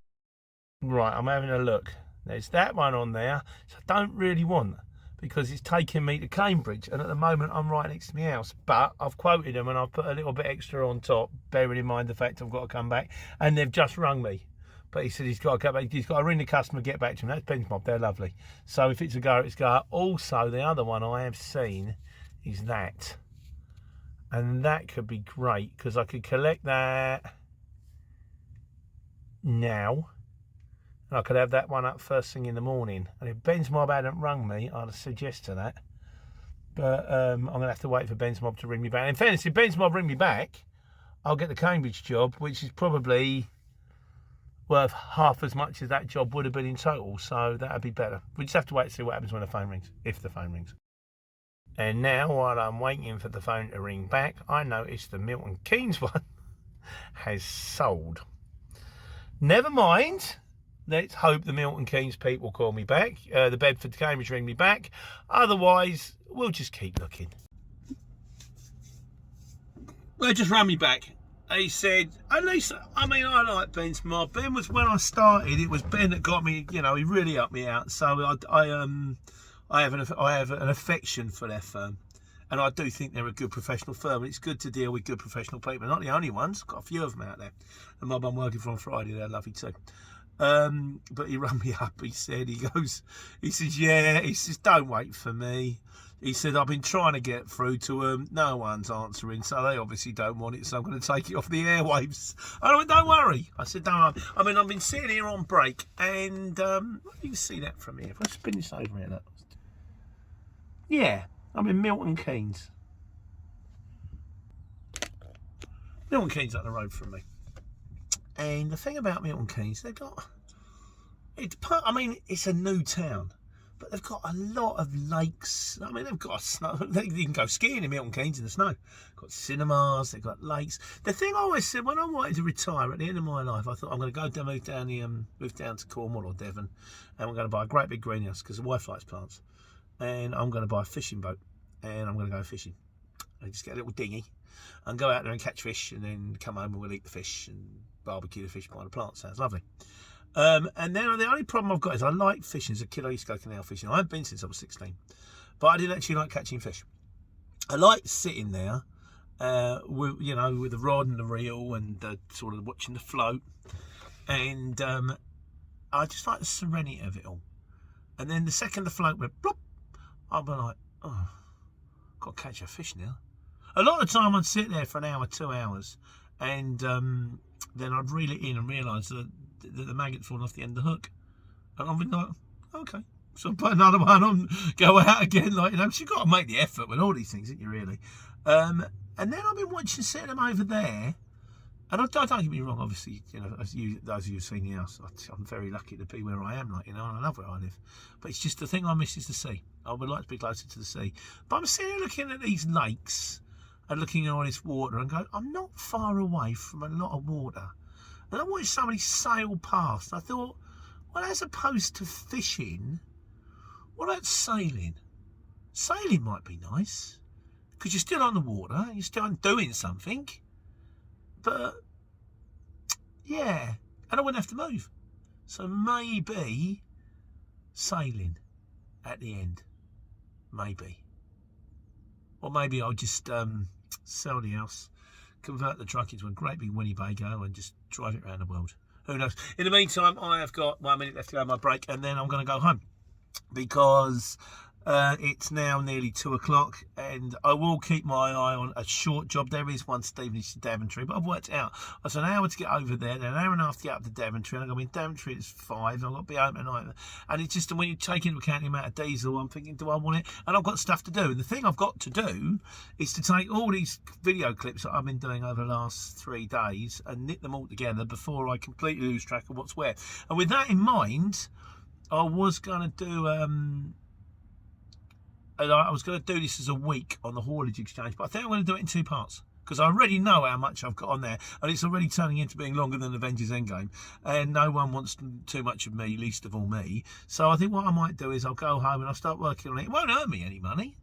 Right, I'm having a look. There's that one on there, so I don't really want, because it's taking me to Cambridge, and at the moment I'm right next to my house. But I've quoted them and I've put a little bit extra on top, bearing in mind the fact I've got to come back. And they've just rung me. But he said he's got to go back. He's got to ring the customer, get back to him. That's Ben's Mob. They're lovely. So if it's a go, it's a go. Also, the other one I have seen is that, and that could be great because I could collect that now, and I could have that one up first thing in the morning. And if Ben's Mob hadn't rung me, I'd suggest to that. But I'm going to have to wait for Ben's Mob to ring me back. In fairness, if Ben's Mob ring me back, I'll get the Cambridge job, which is probably worth half as much as that job would have been in total, so that'd be better. We just have to wait to see what happens when the phone rings, if the phone rings. And now, while I'm waiting for the phone to ring back, I noticed the Milton Keynes one has sold. Never mind. Let's hope the Milton Keynes people call me back. The Bedford to Cambridge ring me back. Otherwise, we'll just keep looking. Well, just rang me back. He said, at least, I mean, I like Ben's Mob. Ben was, when I started, it was Ben that got me, you know, he really helped me out. So I have an affection for their firm. And I do think they're a good professional firm, and it's good to deal with good professional people. They're not the only ones, got a few of them out there. The mob I'm working for on Friday, they're lovely too. But he rang me up, he said, he says, yeah, he says, don't wait for me. He said, I've been trying to get through to them, no one's answering, so they obviously don't want it, so I'm going to take it off the airwaves. I went, don't worry. I said, don't. I mean, I've been sitting here on break, and you can see that from here. If I spin this over here, look. Yeah, I'm in Milton Keynes. Milton Keynes up the road from me. And the thing about Milton Keynes, they've got, I mean, it's a new town, but they've got a lot of lakes. I mean, they've got snow. You can go skiing in Milton Keynes in the snow. Got cinemas, they've got lakes. The thing I always said, when I wanted to retire at the end of my life, I thought I'm going to go move down to Cornwall or Devon, and I'm going to buy a great big greenhouse because the wife likes plants, and I'm going to buy a fishing boat, and I'm going to go fishing. I just get a little dinghy and go out there and catch fish, and then come home and we'll eat the fish and barbecue the fish by the plant. Sounds lovely. And then the only problem I've got is I like fishing. As a kid I used to go canal fishing. I haven't been since I was 16, but I didn't actually like catching fish. I like sitting there with the rod and the reel and sort of watching the float, and I just like the serenity of it all. And then the second the float went plop, I'd be like, oh, got to catch a fish now. A lot of the time I'd sit there for an hour, 2 hours, and then I'd reel it in and realise that the maggot's fallen off the end of the hook. And I'd be like, okay. So put another one on, go out again, like, you know, because you've got to make the effort with all these things, haven't you, really? And then I've been watching, setting them over there, and I don't get me wrong, obviously, you know, those of you who've seen the house, I'm very lucky to be where I am, like, you know, and I love where I live. But it's just the thing I miss is the sea. I would like to be closer to the sea. But I'm sitting here looking at these lakes and looking at all this water and going, I'm not far away from a lot of water. And I watched somebody sail past. I thought, well, as opposed to fishing, what about sailing? Sailing might be nice, because you're still on the water, you're still doing something. But, yeah, and I wouldn't have to move. So maybe sailing at the end. Maybe. Or maybe I'll just sell the house, convert the truck into a great big Winnebago and just drive it around the world. Who knows? In the meantime, I have got 1 minute left to go on my break, and then I'm going to go home because it's now nearly 2 o'clock, and I will keep my eye on a short job. There is one Stevenage to Daventry, but I've worked out it's an hour to get over there, then an hour and a half to get up to Daventry, and I'm going to be in Daventry at 5, and I've got to be home tonight. And it's just, when you take into account the amount of diesel, I'm thinking, do I want it? And I've got stuff to do, and the thing I've got to do is to take all these video clips that I've been doing over the last 3 days and knit them all together before I completely lose track of what's where. And with that in mind, I was going to do this as a week on the Haulage Exchange, but I think I'm going to do it in 2 parts because I already know how much I've got on there, and it's already turning into being longer than Avengers Endgame, and no one wants too much of me, least of all me. So I think what I might do is I'll go home and I'll start working on it. It won't earn me any money,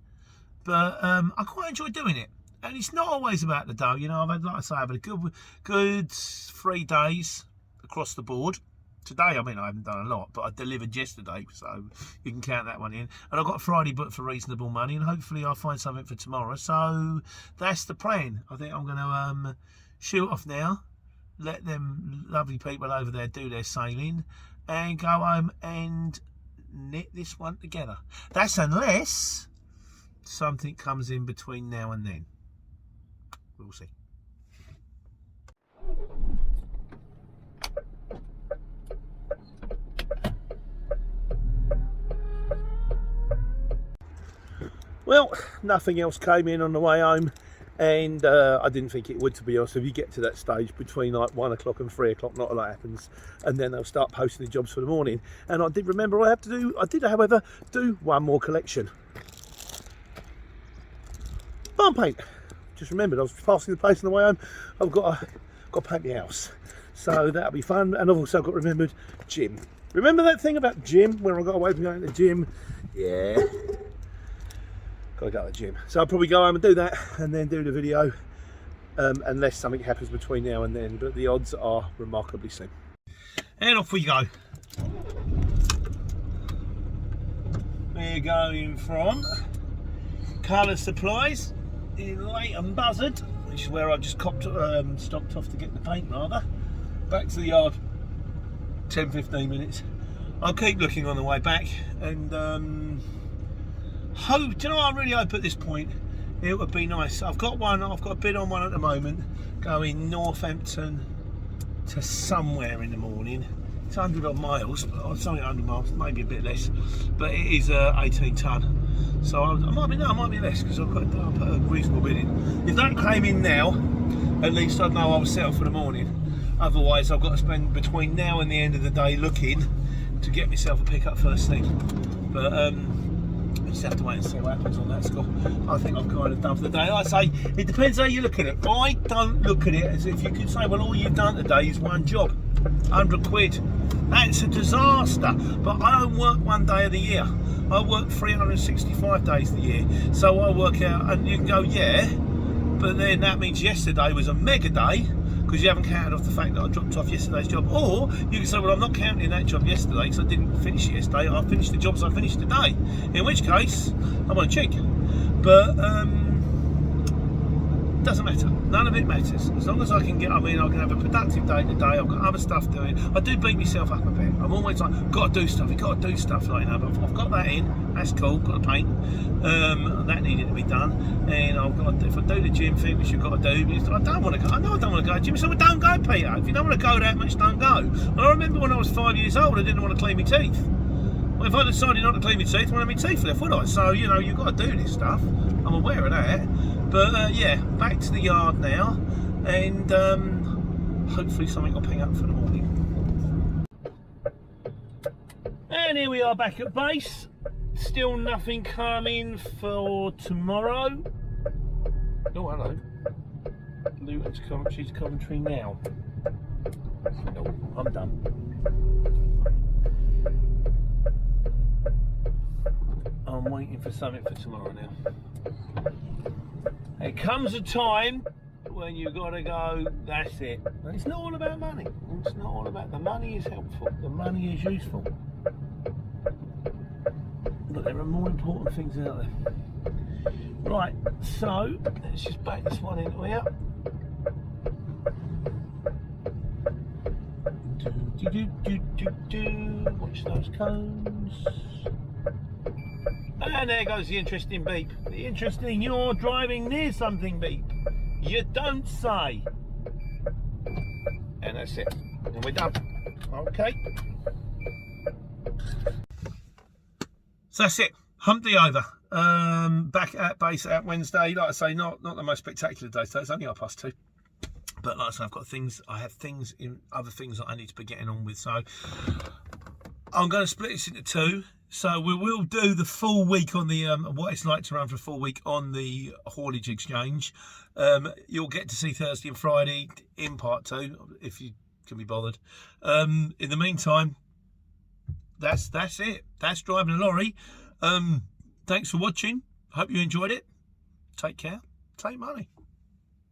but I quite enjoy doing it. And it's not always about the dough, you know. I've had, like I say, I've had a good 3 days across the board. Today, I mean, I haven't done a lot, but I delivered yesterday, so you can count that one in. And I've got Friday booked for reasonable money, and hopefully I'll find something for tomorrow. So that's the plan. I think I'm going to shoot off now, let them lovely people over there do their sailing, and go home and knit this one together. That's unless something comes in between now and then. We'll see. Well, nothing else came in on the way home, and I didn't think it would, to be honest. If you get to that stage between like 1 o'clock and 3 o'clock, not a lot happens, and then they'll start posting the jobs for the morning. And I did remember I did, however, do one more collection. Barn paint. Just remembered I was passing the place on the way home. I've got to paint the house, so that'll be fun. And I've also got remembered gym. Remember that thing about gym where I got away from going to the gym? Yeah. Got to go to the gym, so I'll probably go home and do that and then do the video, unless something happens between now and then, but the odds are remarkably slim. And off we go. We're going from Colour Supplies in Leighton Buzzard, which is where I just stopped off to get the paint rather. Back to the yard, 10-15 minutes. I'll keep looking on the way back, and hope, do you know what I really hope at this point? It would be nice. I've got a bid on one at the moment, going Northampton to somewhere in the morning. It's 100 odd miles, or something 100 miles, maybe a bit less, but it is 18 tonne. So I might be less, because I'll put a reasonable bid in. If that came in now, at least I'd know I was set up for the morning. Otherwise, I've got to spend between now and the end of the day looking to get myself a pickup first thing. But I just have to wait and see what happens on that score. I think I'm kind of done for the day. Like I say, it depends how you look at it. I don't look at it as if you could say, well, all you've done today is one job, 100 quid. That's a disaster. But I don't work one day of the year. I work 365 days of the year. So I work out, and you can go, yeah, but then that means yesterday was a mega day, because you haven't counted off the fact that I dropped off yesterday's job. Or you can say, well, I'm not counting that job yesterday because I didn't finish it yesterday. I finished the jobs I finished today. In which case, I'm on a cheek. But doesn't matter. None of it matters. As long as I can I can have a productive day today. I've got other stuff doing. I do beat myself up a bit. I'm always like, got to do stuff. You got to do stuff, like, but I've got that in. That's cool. Got to paint. That needed to be done. And I've got to, if I do the gym thing, which you've got to do, I don't want to go. I know I don't want to go. Jimmy said, well, don't go, Peter. If you don't want to go that much, don't go. And I remember when I was 5 years old, I didn't want to clean my teeth. Well, if I decided not to clean my teeth, I wouldn't have my teeth left, would I? So, you know, you've got to do this stuff. I'm aware of that. But yeah, back to the yard now, and hopefully something will ping up for the morning. And here we are back at base. Still nothing coming for tomorrow. Oh, hello. Luton's Coventry's Coventry now. No, I'm done. I'm waiting for something for tomorrow now. There comes a time when you've got to go, that's it. And it's not all about money. It's not all about, the money is helpful, the money is useful. But there are more important things out there. Right, so let's just back this one into here. Watch those cones. And there goes the interesting beep. The interesting, you're driving near something beep. You don't say. And that's it. And we're done. Okay. So that's it. Hump day over. Back at base at Wednesday. Like I say, not the most spectacular day today. It's only 2:30. But like I say, I have other things that I need to be getting on with. So I'm going to split this into two. So we will do the full week on the what it's like to run for a full week on the Haulage Exchange. You'll get to see Thursday and Friday in part 2 if you can be bothered. In the meantime, that's it. That's driving a lorry. Thanks for watching. Hope you enjoyed it. Take care. Take money.